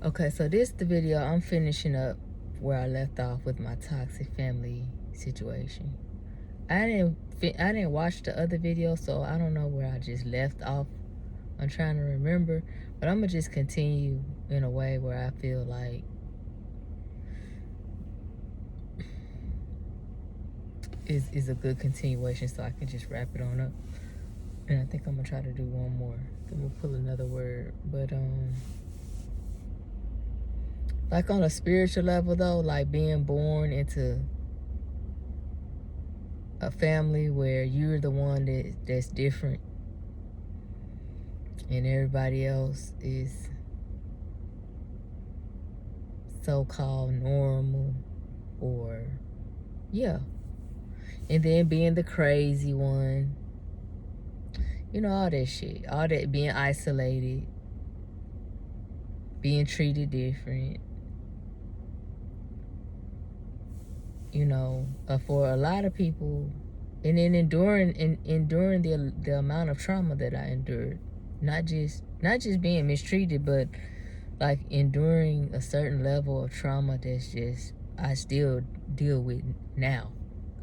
Okay, so this is the video. I'm finishing up where I left off with my toxic family situation. I didn't watch the other video, so I don't know where I just left off. I'm trying to remember, but I'm gonna just continue in a way where I feel like is a good continuation, so I can just wrap it on up. And I think I'm gonna try to do one more. Then we'll pull another word, but like on a spiritual level though, like being born into a family where you're the one that's different and everybody else is so-called normal, or yeah, and then being the crazy one, you know, all that shit, all that, being isolated, being treated different, you know, for a lot of people. And then enduring the amount of trauma that I endured, not just being mistreated, but like enduring a certain level of trauma that's just, I still deal with now.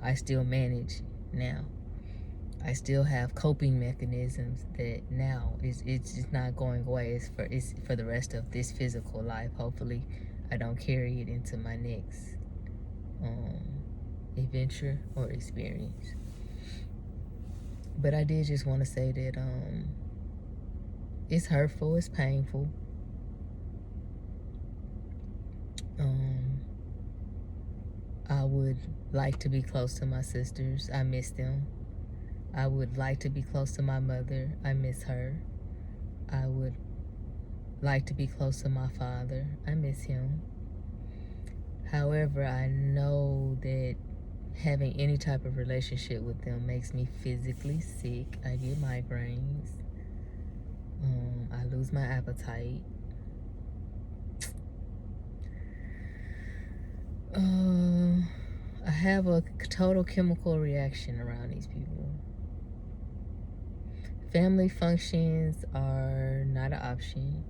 I still manage now. I still have coping mechanisms that now it's just not going away. It's for the rest of this physical life. Hopefully I don't carry it into my next adventure or experience. But I did just want to say that it's hurtful, it's painful. I would like to be close to my sisters. I miss them. I would like to be close to my mother. I miss her. I would like to be close to my father. I miss him. However, I know that having any type of relationship with them makes me physically sick. I get migraines. I lose my appetite. I have a total chemical reaction around these people. Family functions are not an option.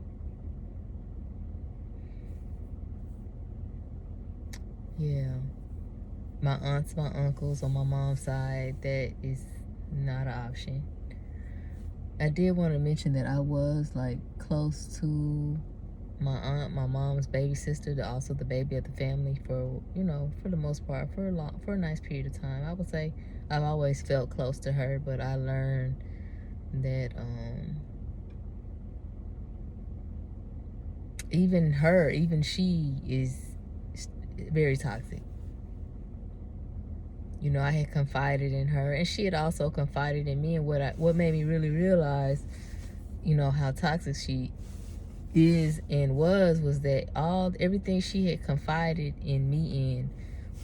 Yeah. My aunts, my uncles on my mom's side, that is not an option. I did want to mention that I was like close to my aunt, my mom's baby sister, also the baby of the family, for, you know, for the most part, for a nice period of time. I would say I've always felt close to her, but I learned that even she is very toxic. You know, I had confided in her, and she had also confided in me. And what made me really realize, you know, how toxic she is and was that everything she had confided in me in,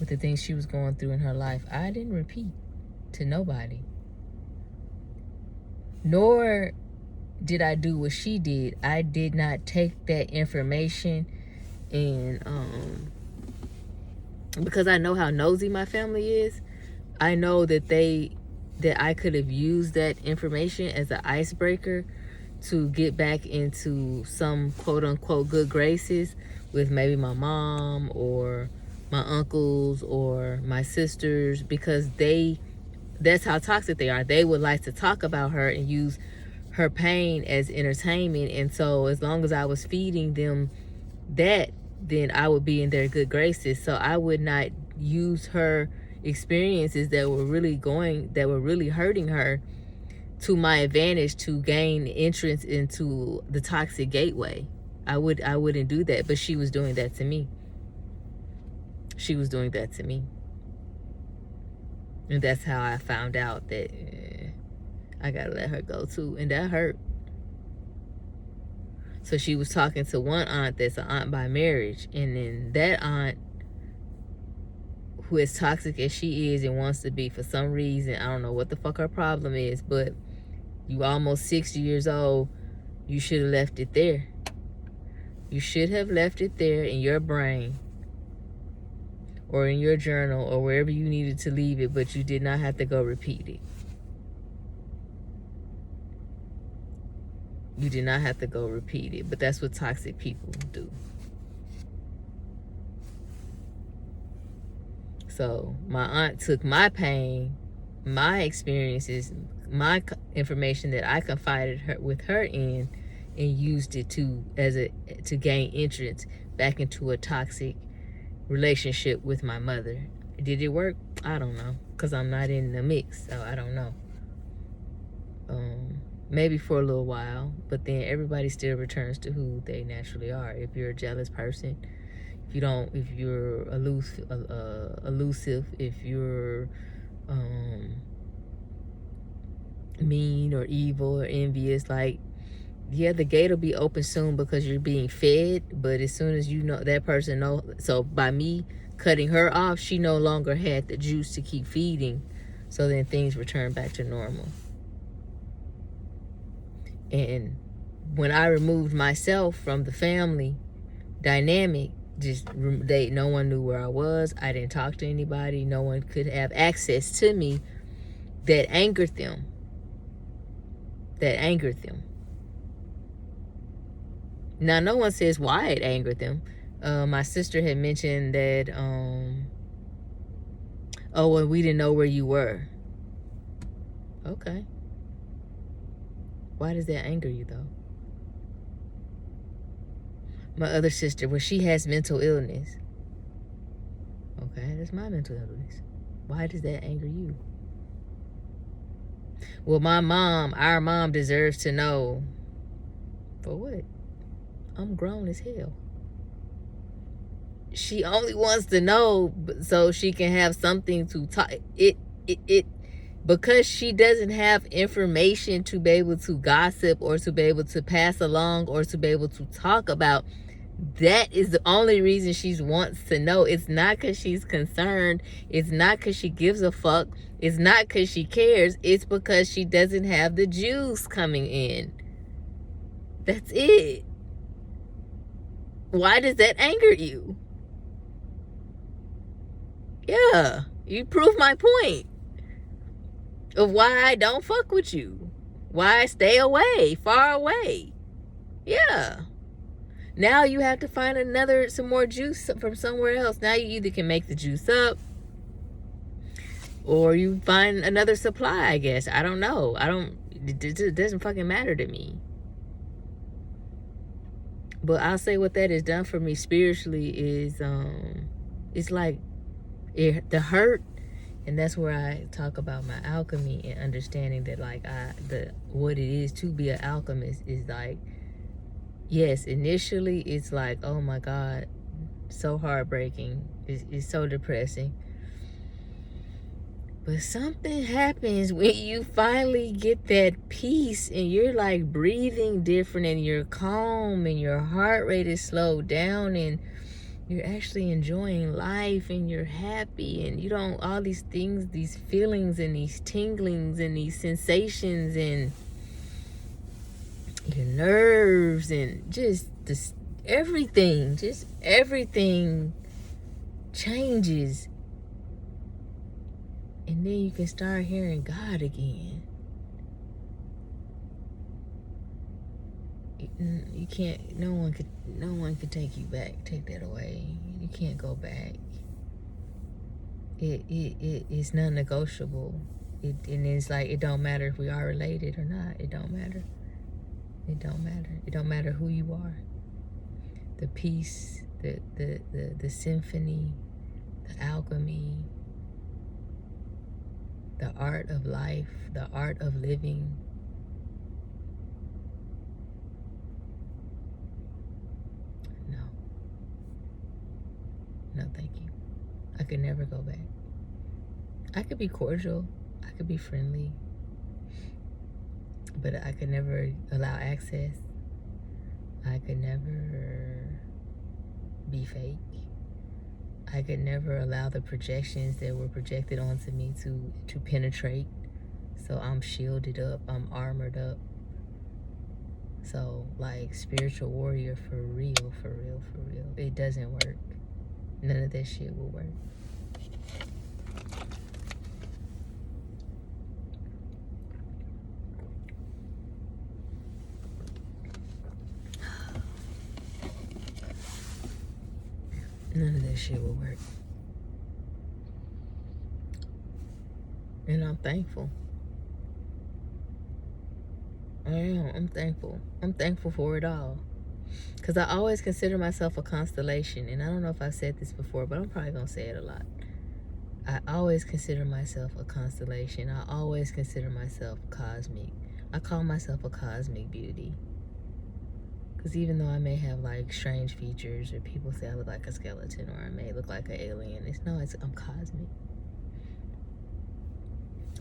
with the things she was going through in her life, I didn't repeat to nobody. Nor did I do what she did. I did not take that information and because I know how nosy my family is, I know that I could have used that information as an icebreaker to get back into some quote unquote good graces with maybe my mom or my uncles or my sisters, because that's how toxic they are. They would like to talk about her and use her pain as entertainment. And so as long as I was feeding them that, then I would be in their good graces. So I would not use her experiences that were really hurting her to my advantage to gain entrance into the toxic gateway. I wouldn't do that, but she was doing that to me. She was doing that to me. And that's how I found out that I gotta let her go too. And that hurt. So she was talking to one aunt that's an aunt by marriage, and then that aunt, who is toxic as she is and wants to be for some reason, I don't know what the fuck her problem is, but you almost 60 years old, you should have left it there. You should have left it there in your brain or in your journal or wherever you needed to leave it, but you did not have to go repeat it. You did not have to go repeat it, but that's what toxic people do. So my aunt took my pain, my experiences, my information that I confided with her in, and used it to gain entrance back into a toxic relationship with my mother. Did it work? I don't know, because I'm not in the mix, so I don't know. Maybe for a little while, but then everybody still returns to who they naturally are. If you're a jealous person, if you're elusive, if you're mean or evil or envious, like, yeah, the gate will be open soon because you're being fed, but as soon as you know that person know, so by me cutting her off, she no longer had the juice to keep feeding, so then things return back to normal. And when I removed myself from the family dynamic, no one knew where I was. I didn't talk to anybody. No one could have access to me. That angered them. Now, no one says why it angered them. My sister had mentioned that, oh, well, we didn't know where you were. Okay. Why does that anger you, though? My other sister, well, she has mental illness. Okay, that's my mental illness. Why does that anger you? Well, our mom deserves to know. For what? I'm grown as hell. She only wants to know so she can have something to talk. Because she doesn't have information to be able to gossip or to be able to pass along or to be able to talk about. That is the only reason she wants to know. It's not because she's concerned. It's not because she gives a fuck. It's not because she cares. It's because she doesn't have the juice coming in. That's it. Why does that anger you? Yeah, you prove my point of why I don't fuck with you. Why I stay away, far away. Yeah. Now you have to find some more juice from somewhere else. Now you either can make the juice up or you find another supply, I guess. I don't know. It doesn't fucking matter to me. But I'll say what that has done for me spiritually is, it's like the hurt, and that's where I talk about my alchemy and understanding that, like, what it is to be an alchemist is like, yes, initially it's like, oh my God, so heartbreaking. It's so depressing. But something happens when you finally get that peace and you're like breathing different and you're calm and your heart rate is slowed down and you're actually enjoying life and you're happy and you don't, all these things, these feelings and these tinglings and these sensations and your nerves and just everything changes. And then you can start hearing God again. You can't, no one could take you back, take that away. You can't go back. It's non-negotiable. And it's like, it don't matter if we are related or not. It don't matter. It don't matter. It don't matter who you are. The peace, the symphony, the alchemy, the art of life, the art of living. No, thank you. I could never go back. I could be cordial. I could be friendly. But I could never allow access. I could never be fake. I could never allow the projections that were projected onto me to penetrate. So I'm shielded up. I'm armored up. So, like, spiritual warrior for real. It doesn't work. None of that shit will work. None of that shit will work. And I'm thankful. I am. I'm thankful. I'm thankful for it all. Because I always consider myself a constellation. And I don't know if I've said this before, but I'm probably going to say it a lot. I always consider myself a constellation. I always consider myself cosmic. I call myself a cosmic beauty. Because even though I may have like strange features, or people say I look like a skeleton, or I may look like an alien, I'm cosmic.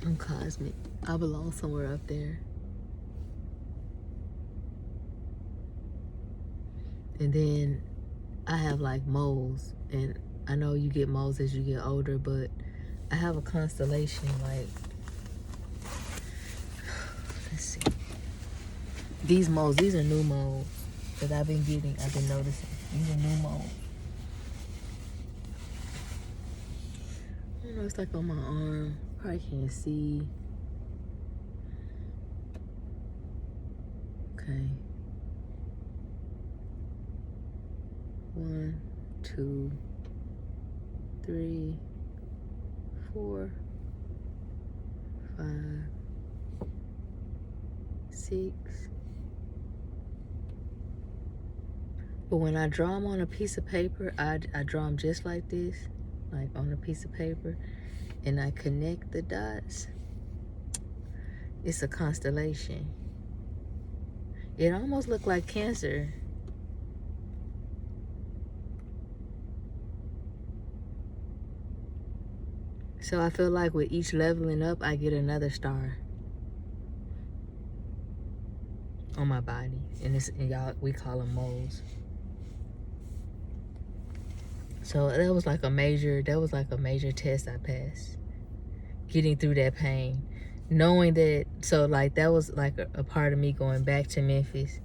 I'm cosmic. I belong somewhere up there. And then I have like moles, and I know you get moles as you get older, but I have a constellation. Like, let's see, these moles, these are new moles that I've been noticing. These are new moles. I don't know, it's like on my arm. Probably can't see. Okay. 1, 2, 3, 4, 5, 6. But when I draw them on a piece of paper, I draw them just like this, like on a piece of paper, and I connect the dots. It's a constellation. It almost looked like Cancer. So I feel like with each leveling up, I get another star on my body. And y'all, we call them moles. So that was like a major test I passed. Getting through that pain. Knowing that, so like that was like a part of me going back to Memphis.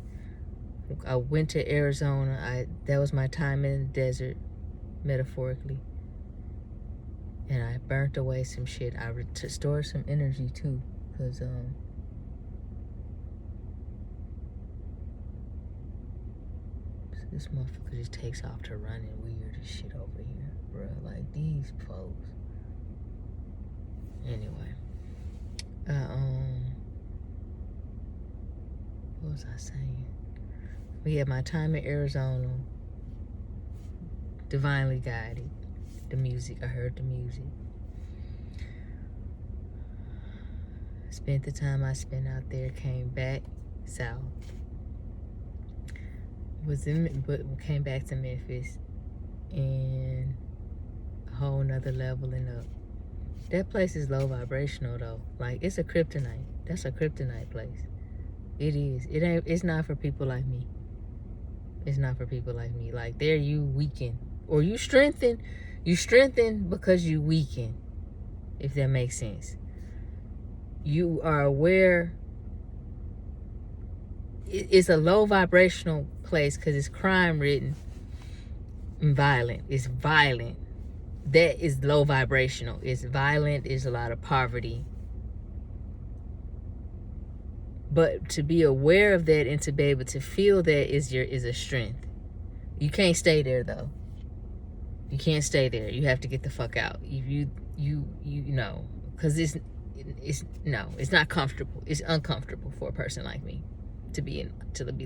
I went to Arizona. That was my time in the desert, metaphorically. And I burnt away some shit. I restored some energy too, because this motherfucker just takes off to running weird as shit over here, bro. Like these folks. Anyway, what was I saying? We had my time in Arizona. Divinely guided. The music, I heard the music. Spent the time I spent out there, came back south. Came back to Memphis, and a whole nother leveling up. That place is low vibrational though. Like it's a kryptonite. That's a kryptonite place. It is. It's not for people like me. It's not for people like me. Like there you weaken. Or you strengthen. You strengthen because you weaken. If that makes sense. You are aware. It's a low vibrational place because it's crime ridden and violent. It's violent. That is low vibrational. It's violent. It's a lot of poverty. But to be aware of that and to be able to feel that is a strength. You can't stay there though. You can't stay there. You have to get the fuck out. You know, because it's not comfortable. It's uncomfortable for a person like me to be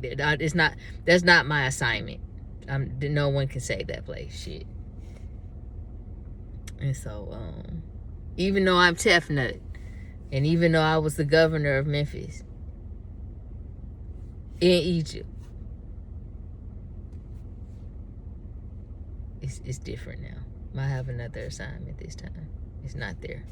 there. That's not my assignment. No one can save that place. Shit. And so, even though I'm Tefnut, and even though I was the governor of Memphis in Egypt, it's different now. I have another assignment this time. It's not there.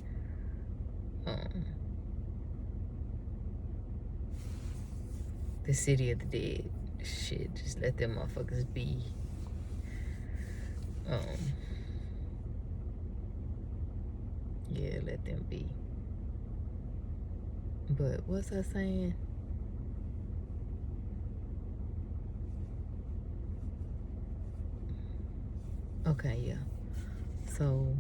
The city of the dead. Shit, just let them motherfuckers be. Yeah, let them be. But what's I saying? Okay, yeah. So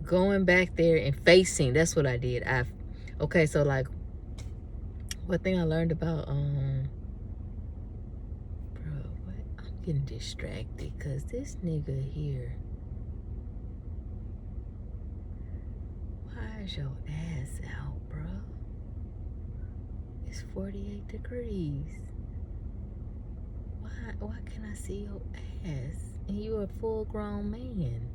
going back there and facing, that's what I did. Okay, so like one thing I learned about bro, I'm getting distracted because this nigga here, Cut your ass out, bro. It's 48 degrees. Why can't I see your ass? And you're a full-grown man.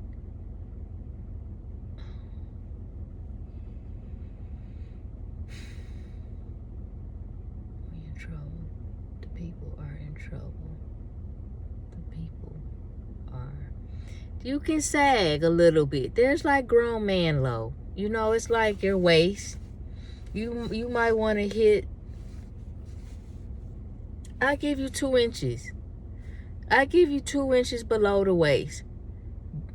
We're in trouble. The people are in trouble. The people are. You can sag a little bit. There's like grown man low. You know, it's like your waist. You might want to hit. I give you 2 inches. I give you 2 inches below the waist,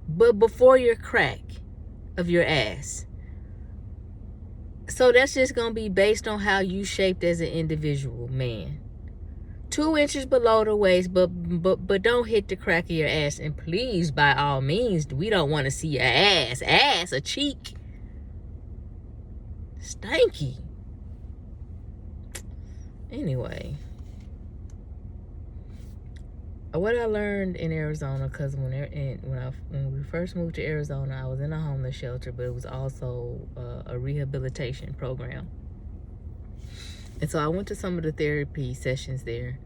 but before your crack of your ass. So that's just gonna be based on how you shaped as an individual man. 2 inches below the waist, but don't hit the crack of your ass. And please, by all means, we don't want to see your ass. Ass, a cheek. Stanky. Anyway, what I learned in Arizona, because when we first moved to Arizona, I was in a homeless shelter, but it was also a rehabilitation program. And so I went to some of the therapy sessions there,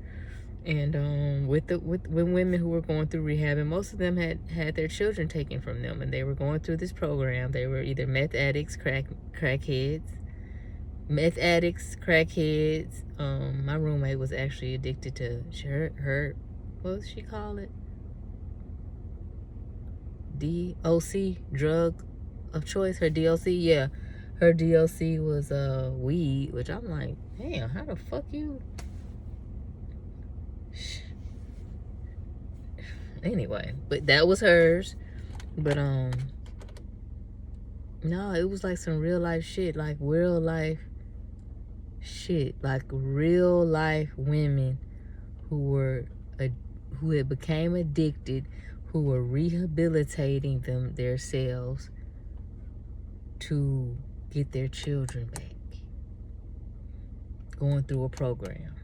and with women who were going through rehab, and most of them had their children taken from them, and they were going through this program. They were either meth addicts, crackheads. My roommate was actually addicted to her what does she call it? DOC, drug of choice. Her DOC, yeah. Her DOC was weed, which I'm like, damn, how the fuck you? Anyway, but that was hers. But no, it was like some real life shit, like real life shit, like real life women who had became addicted, who were rehabilitating themselves to get their children back, going through a program.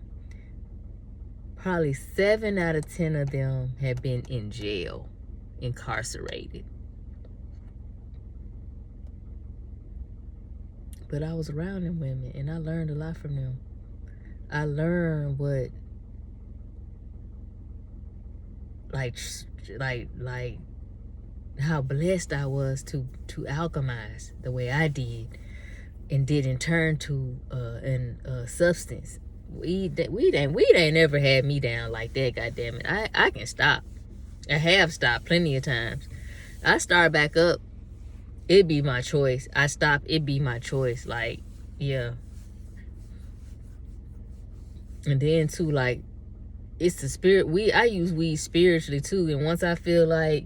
Probably 7 out of 10 of them had been in jail, incarcerated. But I was around them women, and I learned a lot from them. I learned what, like how blessed I was to alchemize the way I did, and didn't turn to substance. Weed ain't never had me down like that. Goddamn it, I can stop. I have stopped plenty of times. I start back up, it be my choice. I stop, it be my choice. Like, yeah. And then too, like, it's the spirit. I use weed spiritually too. And once I feel like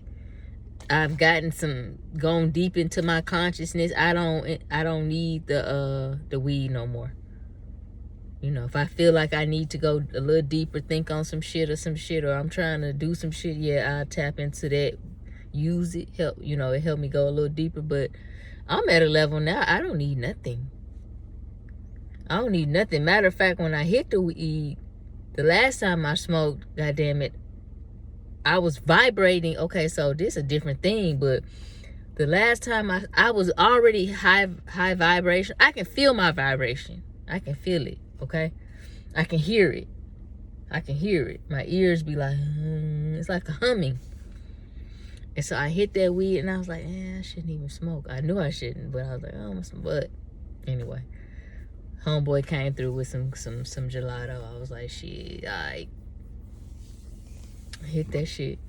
I've gone deep into my consciousness, I don't need the weed no more. You know, if I feel like I need to go a little deeper, think on some shit, or I'm trying to do some shit, yeah, I tap into that, use it, it helped me go a little deeper. But I'm at a level now, I don't need nothing. I don't need nothing. Matter of fact, when I hit the weed, the last time I smoked, goddamn it, I was vibrating. Okay, so this is a different thing, but the last time I was already high vibration. I can feel my vibration. I can feel it, okay? I can hear it. My ears be like, it's like a humming. And so I hit that weed, and I was like, I shouldn't even smoke. I knew I shouldn't, but I was like, oh, some butt. Anyway, homeboy came through with some gelato. I was like, shit, I hit that shit.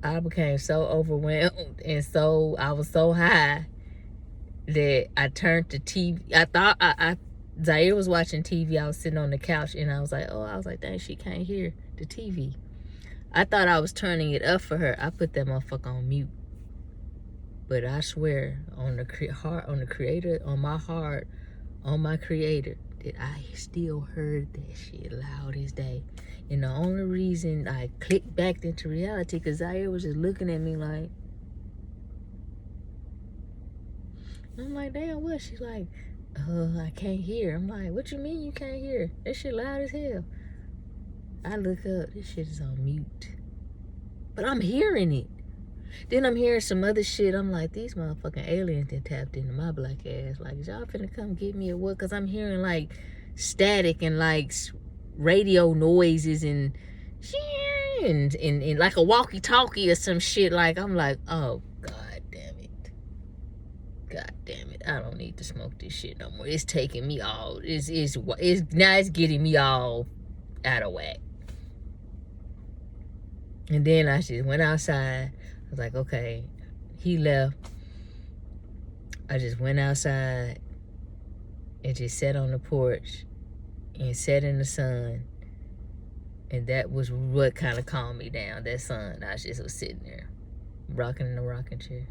I became so overwhelmed, and I was so high that I turned the TV. I thought Zaire was watching TV. I was sitting on the couch, and I was like, dang, she can't hear the TV. I thought I was turning it up for her. I put that motherfucker on mute. But I swear on the creator, on my heart, on my creator, that I still heard that shit loud as day. And the only reason I clicked back into reality, because Zaire was just looking at me like, I'm like, damn, what? She's like, I can't hear. I'm like, what you mean you can't hear? That shit loud as hell. I look up, this shit is on mute. But I'm hearing it. Then I'm hearing some other shit. I'm like, these motherfucking aliens done tapped into my black ass. Like, is y'all finna come get me or what? Because I'm hearing like static and like radio noises and like a walkie-talkie or some shit. Like, I'm like, oh, God damn it. God damn it. I don't need to smoke this shit no more. It's taking me all. Now it's getting me all out of whack. And then I just went outside. I was like, okay, he left. I just went outside and just sat on the porch and sat in the sun. And that was what kind of calmed me down. That sun. I just was sitting there, rocking in the rocking chair.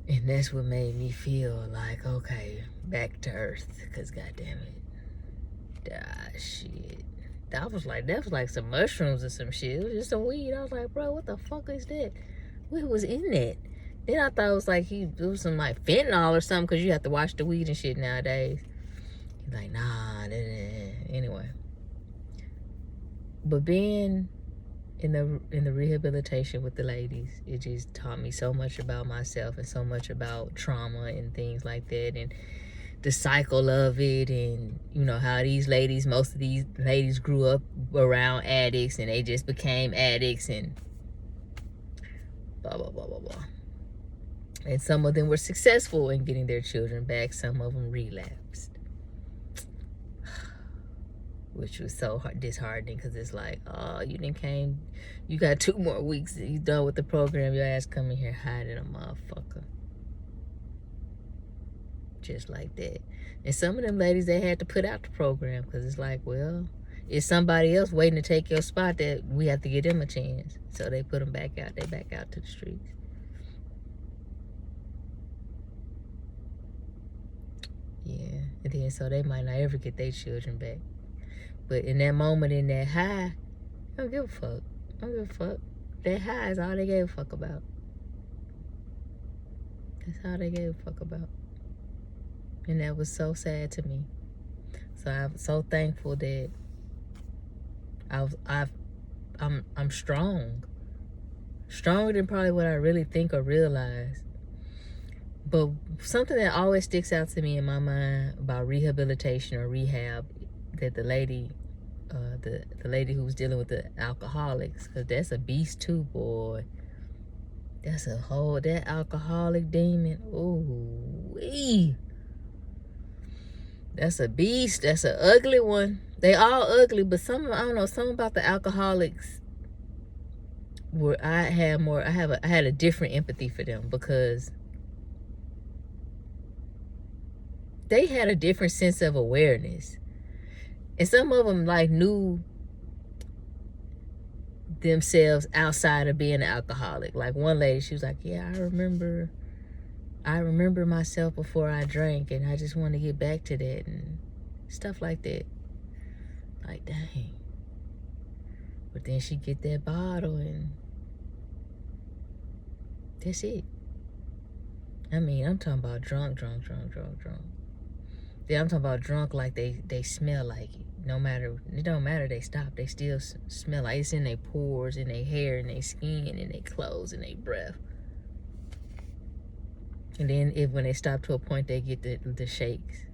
And that's what made me feel like, okay, back to earth. Because goddamn it. Ah, shit. That was like some mushrooms or some shit. It was just some weed. I was like, bro, what the fuck is that? What was in that? Then I thought it was like it was some like fentanyl or something, because you have to watch the weed and shit nowadays. He's like, nah. Anyway. But being in the rehabilitation with the ladies, it just taught me so much about myself and so much about trauma and things like that, and the cycle of it, and you know how most of these ladies grew up around addicts and they just became addicts and blah blah blah blah blah. And some of them were successful in getting their children back. Some of them relapsed, which was so disheartening, because it's like, oh, you got 2 more weeks, you done with the program, your ass coming here hiding a motherfucker. Just like that. And some of them ladies, they had to put out the program, because it's like, well, it's somebody else waiting to take your spot that we have to give them a chance. So they put them back out. They back out to the streets. Yeah. And then so they might not ever get their children back. But in that moment, in that high, I don't give a fuck. I don't give a fuck. That high is all they gave a fuck about. That's all they gave a fuck about. And that was so sad to me. So I'm so thankful that I'm strong. Stronger than probably what I really think or realize. But something that always sticks out to me in my mind about rehabilitation or rehab, that the lady who was dealing with the alcoholics, because that's a beast too, boy. That's that alcoholic demon. Ooh, that's a beast. That's an ugly one. They all ugly, but I don't know, something about the alcoholics where I had a different empathy for them, because they had a different sense of awareness. And some of them like knew themselves outside of being an alcoholic. Like one lady, she was like, yeah, I remember myself before I drank, and I just want to get back to that and stuff like that. Like, dang. But then she get that bottle and that's it. I mean, I'm talking about drunk. Yeah, I'm talking about drunk like they smell like it. It don't matter they stop, they still smell like it's in their pores, in their hair, in their skin, in their clothes, in their breath. And then when they stop to a point, they get the shakes.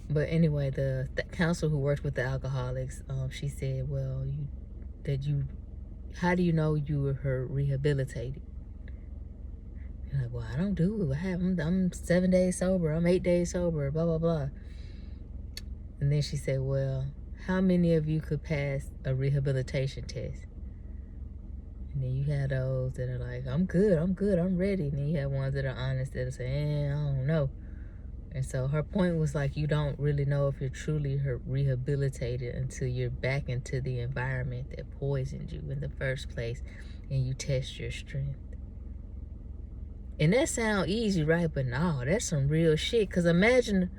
But anyway, the counselor who worked with the alcoholics, she said, well, how do you know you were rehabilitated? You're like, well, I don't do it. I'm 7 days sober. I'm 8 days sober, blah, blah, blah. And then she said, well, how many of you could pass a rehabilitation test? And then you have those that are like, I'm good, I'm ready. And then you have ones that are honest that are saying, I don't know. And so her point was like, you don't really know if you're truly rehabilitated until you're back into the environment that poisoned you in the first place and you test your strength. And that sounds easy, right? But no, that's some real shit. Because imagine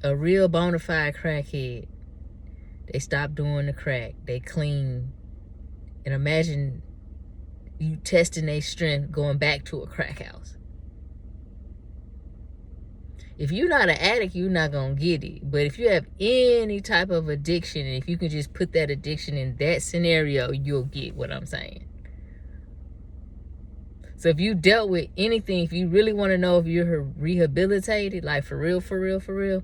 a real bona fide crackhead. They stop doing the crack. They clean. And imagine you testing their strength going back to a crack house. If you're not an addict, you're not going to get it. But if you have any type of addiction, and if you can just put that addiction in that scenario, you'll get what I'm saying. So if you dealt with anything, if you really want to know if you're rehabilitated, like for real, for real, for real,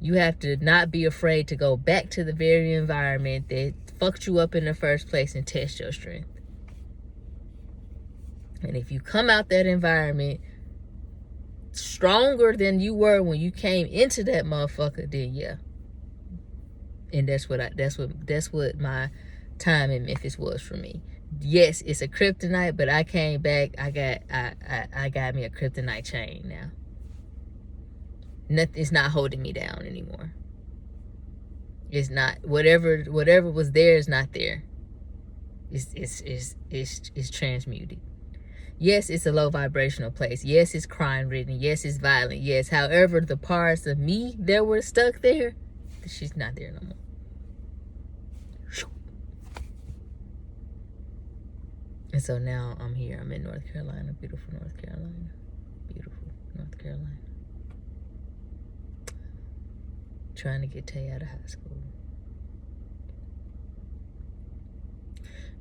you have to not be afraid to go back to the very environment that fucked you up in the first place and test your strength. And if you come out that environment stronger than you were when you came into that motherfucker, then yeah. And that's what my time in Memphis was for me. Yes, it's a kryptonite, but I came back. I got me a kryptonite chain now. Nothing's not holding me down anymore. It's not whatever was there is not there. It's transmuted. Yes, it's a low vibrational place. Yes, it's crime ridden. Yes, it's violent. Yes, however, the parts of me that were stuck there, she's not there no more. And so now I'm here. I'm in North Carolina, beautiful North Carolina. Beautiful North Carolina. Trying to get Tay out of high school.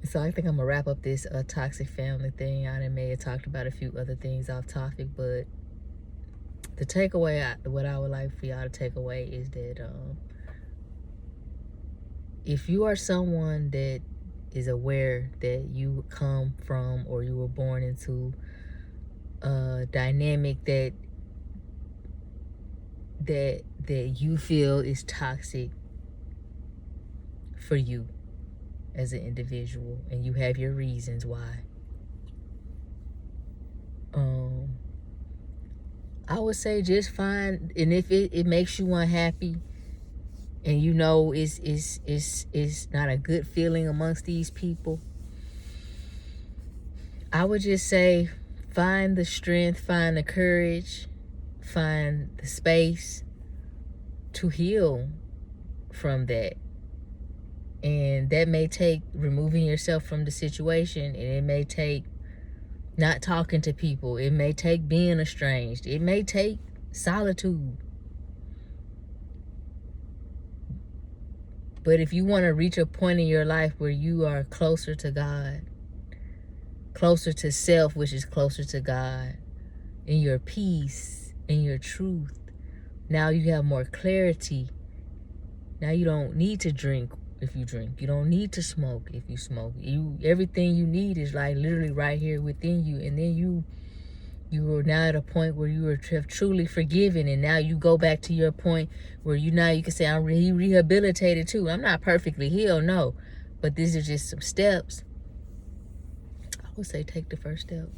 And so I think I'm going to wrap up this toxic family thing. I may have talked about a few other things off topic, but the takeaway, what I would like for y'all to take away is that if you are someone that is aware that you come from or you were born into a dynamic that you feel is toxic for you as an individual, and you have your reasons why, I would say just find, and if it makes you unhappy, and you know it's not a good feeling amongst these people, I would just say find the strength, find the courage, find the space to heal from that. And that may take removing yourself from the situation, and it may take not talking to people. It may take being estranged. It may take solitude. But if you want to reach a point in your life where you are closer to God, closer to self, which is closer to God, in your peace, in your truth, now you have more clarity. Now you don't need to drink if you drink. You don't need to smoke if you smoke. Everything you need is like literally right here within you. And then you are now at a point where you have truly forgiven, and now you go back to your point where you can say, I'm rehabilitated too. I'm not perfectly healed, no, but these are just some steps. I would say take the first step.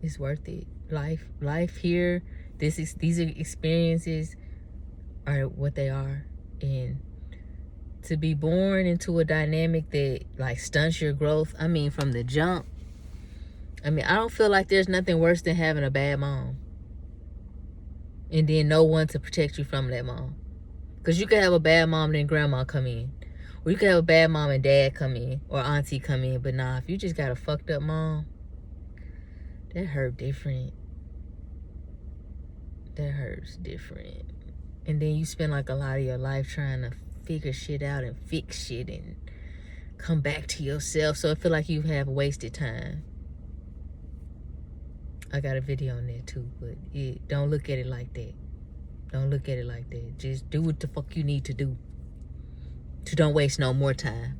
It's worth it. Life here, these experiences are what they are. And to be born into a dynamic that like stunts your growth, I mean, from the jump, I don't feel like there's nothing worse than having a bad mom and then no one to protect you from that mom. Because you could have a bad mom and then grandma come in, or you could have a bad mom and dad come in, or auntie come in. But nah, if you just got a fucked up mom, that hurt different. That hurts different. And then you spend like a lot of your life trying to figure shit out and fix shit and come back to yourself. So I feel like you have wasted time. I got a video on that too, but don't look at it like that. Don't look at it like that. Just do what the fuck you need to do. To don't waste no more time.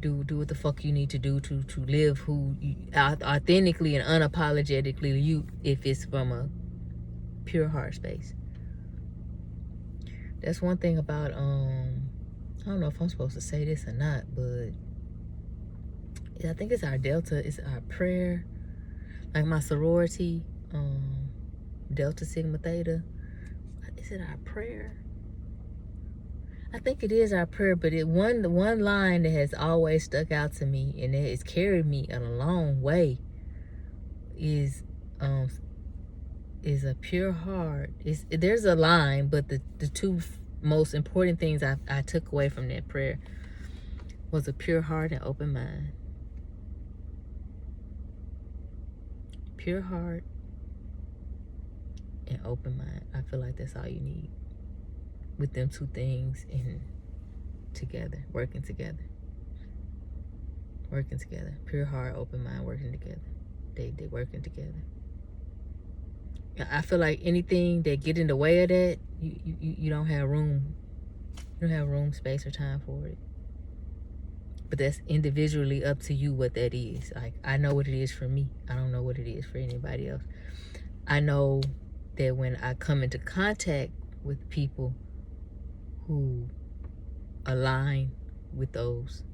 Do what the fuck you need to do to live who you, authentically and unapologetically you, if it's from a pure heart space. That's one thing about I don't know if I'm supposed to say this or not, but I think it's our Delta, it's our prayer. Like my sorority, Delta Sigma Theta. Is it our prayer? I think it is our prayer, but the one line that has always stuck out to me and it has carried me a long way is a pure heart. There's a line, but the two most important things I took away from that prayer was a pure heart and open mind. Pure heart and open mind. I feel like that's all you need with them two things, and together, working together. Pure heart, open mind, working together. They working together. I feel like anything that get in the way of that, you don't have room. You don't have room, space, or time for it. But that's individually up to you what that is. Like, I know what it is for me. I don't know what it is for anybody else. I know that when I come into contact with people who align with those,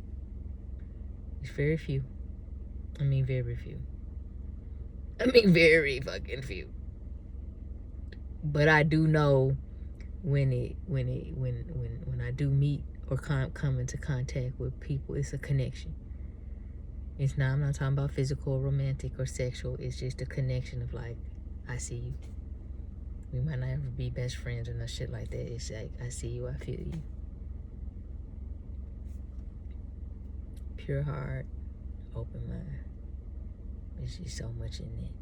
it's very few. I mean, very few. I mean, very fucking few. But I do know when I do meet or come into contact with people, it's a connection. It's not, I'm not talking about physical, romantic, or sexual. It's just a connection of like, I see you. We might not ever be best friends or no shit like that. It's like, I see you, I feel you. Pure heart, open mind. There's just so much in it.